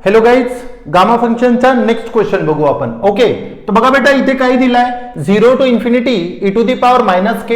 Hello guys, gamma फंक्शनचा next question बघू आपण. ओके, तर बघा बेटा इथे काय दिलाय 0 to infinity e to the power minus k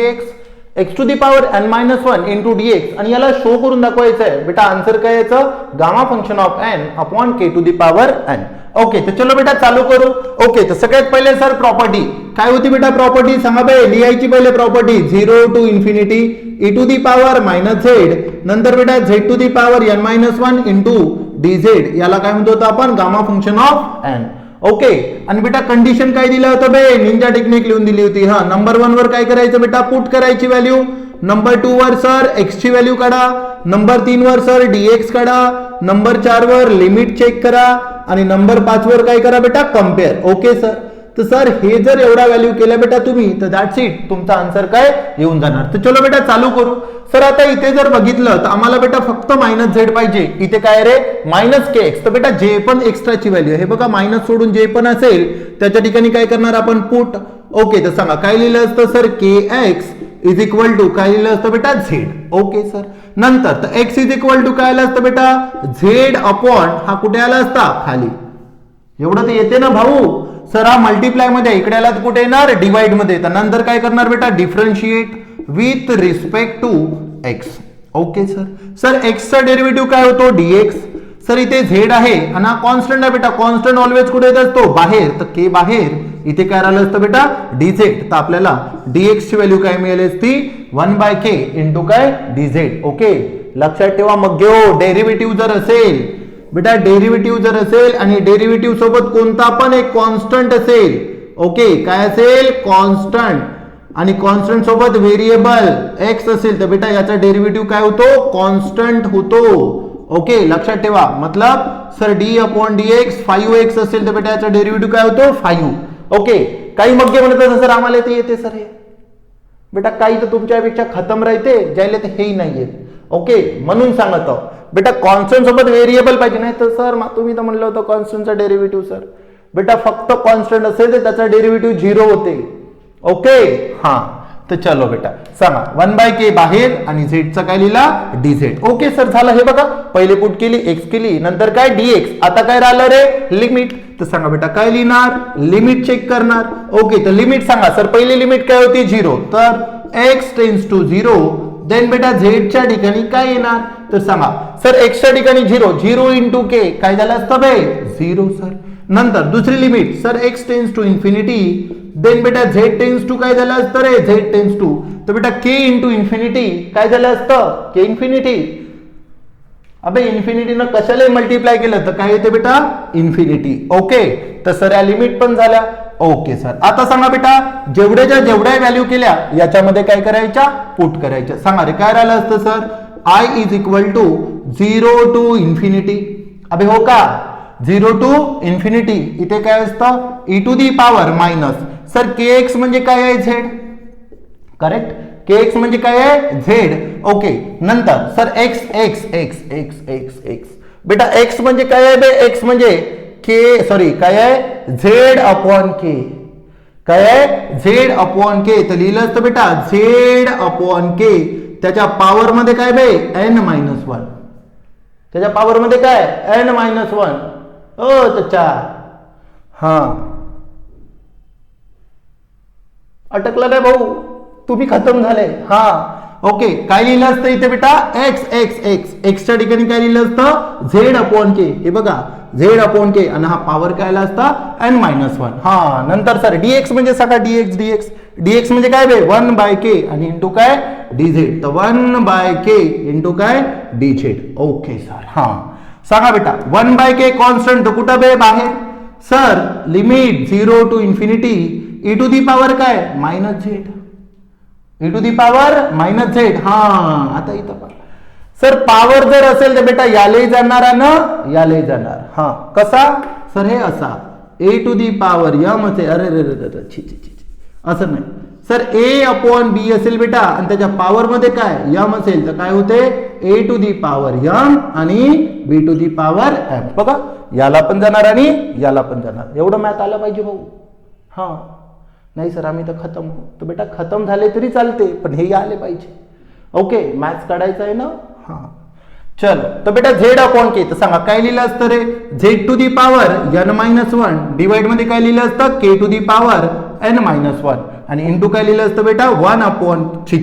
x to the power n minus 1 into dx आणि याला शो करून दाखवायचं आहे. बेटा आन्सर काय याचं gamma function of n upon k to the power n. Okay, तर चलो बेटा चालू करू. ओके, तर सगळ्यात पहिले सर प्रॉपर्टी काय होती बेटा? प्रॉपर्टी सांगा बे, लिहायची पहिले property 0 to infinity e to the power minus z, नंतर बेटा z to the power n minus 1 into dz, याला काय म्हणतो होतो आपण gamma function of n. Okay, आणि बेटा कंडिशन काय दिलं होतं बे? निंजा टेक्निक लिहून दिली होती. हा, नंबर 1 वर काय करायचं बेटा? पुट करायची व्हॅल्यू. नंबर 2 वर सर x ची व्हॅल्यू काढा. नंबर 3 वर सर dx काढा. नंबर 4 वर लिमिट चेक करा आणि नंबर 5 वर काय करा बेटा? कंपेअर. ओके सर, तर सर हे जर एवढा व्हॅल्यू केल्या बेटा तुम्ही, तर दॅट्स इट, तुमचा आन्सर काय येऊन जाणार. तर चलो बेटा चालू करू. सर आता इथे जर बघितलं तर आम्हाला बेटा फक्त मायनस झेड पाहिजे. इथे काय रे? Minus k x. तर बेटा जे पण एक्स्ट्राची व्हॅल्यू हे बघा, मायनस सोडून जे पण असेल त्याच्या ठिकाणी काय करणार आपण? पुट. ओके, तर सांगा काय लिहिलं असतं sir? K x is equal to काय लिहिलं असतं बेटा? झेड. ओके सर, नंतर तर एक्स इज इक्वल टू काय आलं असतं बेटा? झेड अपॉन हा कुठे आला असता? खाली. एवढं तर येते ना भाऊ. सर हा मल्टिप्लाय मध्ये, इकडे आला तर कुठे येणार? डिवाइड मध्ये. तर नंतर काय करणार बेटा? Differentiate with respect to x. Okay sir, sir x चा डेरिव्हेटिव्ह काय होतो? dx. सर इथे झेड आहे आणि हा कॉन्स्टंट आहे बेटा. कॉन्स्टंट ऑलवेज कुठे येत असतो? बाहेर. तर के बाहेर, इथे काय राहिलं असतं बेटा? dz. तर आपल्याला dx ची व्हॅल्यू काय मिळाली असती? 1/k इंटू काय? dz. ओके, लक्षात ठेवा. मग घेऊ डेरिव्हेटिव्ह जर असेल बेटा, डेरिव्हेटिव्ह जर असेल आणि डेरिव्हेटिव्ह सोबत कोणता पण एक कॉन्स्टंट असेल. ओके, काय असेल? कॉन्स्टंट. आणि कॉन्स्टंट सोबत व्हेरिएबल एक्स असेल तर बेटा याचा डेरिव्हेटिव्ह काय होतो? कॉन्स्टंट होतो. ओके, लक्षात ठेवा. मतलब sir d upon dx 5x असेल तर बेटा याचा डेरिव्हेटिव्ह काय होतो? 5. ओके, काही मग म्हणत सर आम्हाला ते येते सर हे बेटा, काही तर तुमच्यापेक्षा खतम राहते, ज्याला तर हेही नाही येत. ओके, म्हणून सांगत आहो बेटा कॉन्स्टंट सोबत व्हेरिएबल पाहिजे. नाही तर सर तुम्ही तर म्हणलं होतं कॉन्स्टंटचा डेरिव्हेटिव्ह. सर बेटा फक्त कॉन्स्टंट असेल तर त्याचा डेरिव्हेटिव्ह 0 होते. ओके, हा, तर चलो बेटा सांगा 1/k बाहेर आणि z चा काय लिहिला? dz. ओके सर, झालं. हे बघा, पहिले पुट केली, x केली, नंतर काय? dx. आता काय राहिलं रे? लिमिट. तर सांगा बेटा काय लिहिणार? लिमिट चेक करणार. ओके, तर लिमिट सांगा सर. पहिली लिमिट काय होती? 0. तर x टेन्स टू 0. देन बेटा z च्या ठिकाणी काय येणार? तर सांगा सर x च्या ठिकाणी 0 इंटू k काय झालं असतं बे? 0 सर. नंतर दुसरी limit sir x tends to infinity. Then बेटा z टेन्स टू काय झालं असतं रे? z tends to. तर बेटा k इंटू इन्फिनिटी काय झालं असतं? k infinity. अबे इन्फिनिटीनं कशाला मल्टिप्लाय केलं तर काय येते बेटा? इन्फिनिटी. ओके, तर सर या लिमिट पण झाल्या. ओके सर, आता सांगा बेटा जेवढ्या व्हॅल्यू केल्या याच्यामध्ये काय करायच्या? पुट करायच्या. सांगा रे काय राहिलं असतं sir? i is equal to 0 to infinity. अबे हो का? 0 टू इन्फिनिटी. इथे काय असतं? e to the power minus sir kx म्हणजे काय आहे? झेड. करेक्ट, kx म्हणजे काय आहे? झेड. ओके, नंतर सर x बेटा x म्हणजे काय आहे बे? x म्हणजे काय आहे? झेड अपॉन के. काय आहे? झेड अपॉन के. तर लिहिलं असतं बेटा झेड अपॉन के. त्याच्या पॉवर मध्ये काय बे? n-1. त्याच्या पॉवर मध्ये काय? n-1. ओ त्याच्या हा अटकला नाही भाऊ, तुम्ही खतम झाले. हा, ओके, काय लिहिलं असतं इथे बेटा? x च्या ठिकाणी काय लिहिलं असतं? झेड अपॉन के. हे बघा झेड अपॉन के आणि हा पॉवर काय आला असता? n-1. हा, नंतर सर dx म्हणजे सगळा dx म्हणजे काय बे? 1/k आणि इंटू काय? dz. तर 1/k इंटू काय? dz. ओके सर, हा सांगा बेटा 1/k कॉन्स्टंट तर कुठं बे? बाहेर. Sir limit 0 to infinity e to the power काय? Minus Z. e to the power minus Z. हा, आता इथं पहा सर पॉवर जर असेल तर बेटा यालाही जाणार आणि यालाही जाणार. हा, कसा सर? हे असा a to the power m असेल. अरे असं नाही सर, a अपॉन b असेल बेटा आणि त्याच्या पॉवर मध्ये काय? m असेल तर काय होते? a to the power m आणि b to the power m. बघा याला पण जाणार आणि याला पण जाणार. एवढं मॅथ आलं पाहिजे भाऊ. हा, नाही सर आम्ही तर खतम. तर बेटा खतम झाले तरी चालते पण हे आले पाहिजे. ओके, मॅथ्स काढायचं आहे ना. हा, चलो तर बेटा झेड अपॉन के, तर सांगा काय लिहिलं असतं रे, Z to the power n-1 divide मध्ये काय लिहिलं असतं के टू दी पॉवर n-1 आणि इंटू काय लिहिलं असतं बेटा 1 अपॉन छी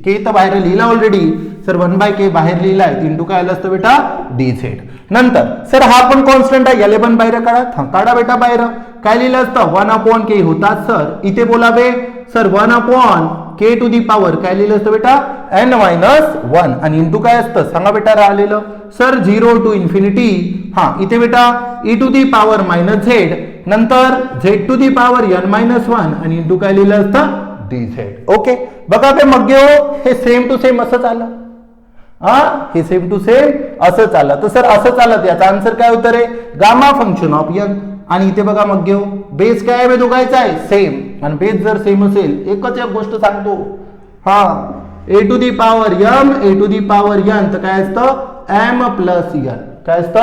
के तर बाहेर लिहिला ऑलरेडी सर 1/k बाहेर लिहिलाय, इंटू काय आलं असतं बेटा dz. नंतर सर हा पण कॉन्स्टंट आहे, याला पण बाहेर काढा, काढा बेटा बाहेर, काय लिहिलं असतं 1 अपॉन के होतात सर, इथे बोलावे sir 1 upon k to the power काय लिहिलं असतं बेटा n-1 आणि इंटू काय असतं सांगा बेटा राहिलेलं सर 0 टू इन्फिनिटी, हा इथे बेटा e to the power minus Z, नंतर Z to the power n-1 आणि इंटू काय लिहिलं असतं dz. ओके बघा ते मग हे सेम टू सेम असं आलं, हा हे सेम टू सेम असं चाललं, तर सर असं चालत याचा आन्सर काय होतं रे गामा फंक्शन ऑफ n. आणि इथे बघा मग घेऊ बेस काय आहे दोघायचा आहे सेम, आणि बेस जर सेम असेल एकच एक गोष्ट सांगतो, हा A to the power m A to the power n तर काय असतं m प्लस n, काय असतं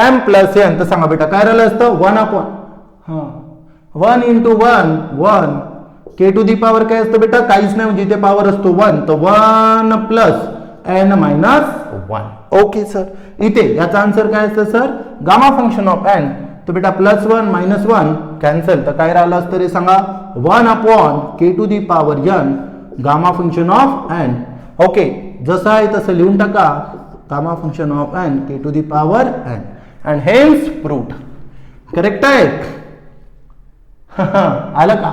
m प्लस n, तर सांगा बेटा काय राहिलं असतं 1 अपॉन, हा 1 into 1 1 k to the power काय असतं बेटा काहीच नाही म्हणजे इथे पॉवर असतो 1, तर 1 प्लस n-1. ओके सर इथे याचा आन्सर काय असतं sir gamma function of n, तर बेटा +1 -1 कॅन्सल, तर काय राहिलं असतं रे सांगा 1 upon k to the power n gamma function of n. Okay जसं आहे तसं लिहून टाका gamma function of n k to the power n and hence proved. Correct आहे आलं का?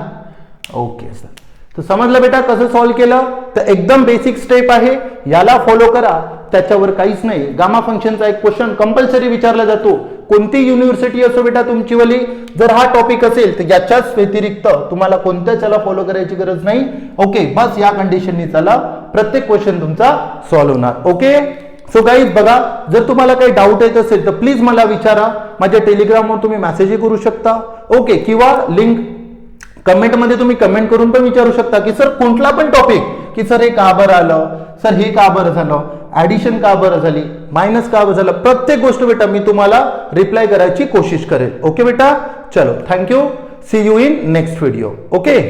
ओके सर तर समजलं बेटा कसं सॉल्व्ह केलं, तर एकदम बेसिक स्टेप आहे, याला फॉलो करा, त्याच्यावर काहीच नाही. गामा फंक्शनचा एक क्वेश्चन कंपल्सरी विचारला जातो, कोणती युनिव्हर्सिटी असो बेटा तुमची वाली, जर हा टॉपिक असेल तर याच्याच व्यतिरिक्त तुम्हाला कोणत्याच याला फॉलो करायची गरज नाही. ओके बस या कंडिशननी चला, प्रत्येक क्वेश्चन तुमचा सॉल्व्ह होणार. ओके सो गाईज बघा जर तुम्हाला काही डाऊट येत असेल तर प्लीज मला विचारा, माझ्या टेलिग्रामवर तुम्ही मेसेजही करू शकता. ओके किंवा लिंक कमेंटमध्ये तुम्ही कमेंट करून पण विचारू शकता की सर कुठला पण टॉपिक, की सर हे का बरं आलं, सर हे का बरं झालं, ऍडिशन का बरं झाली, मायनस का बरं झालं, प्रत्येक गोष्ट बेटा मी तुम्हाला रिप्लाय करायची कोशिश करेल. ओके बेटा चलो thank you, see you in next video. Okay.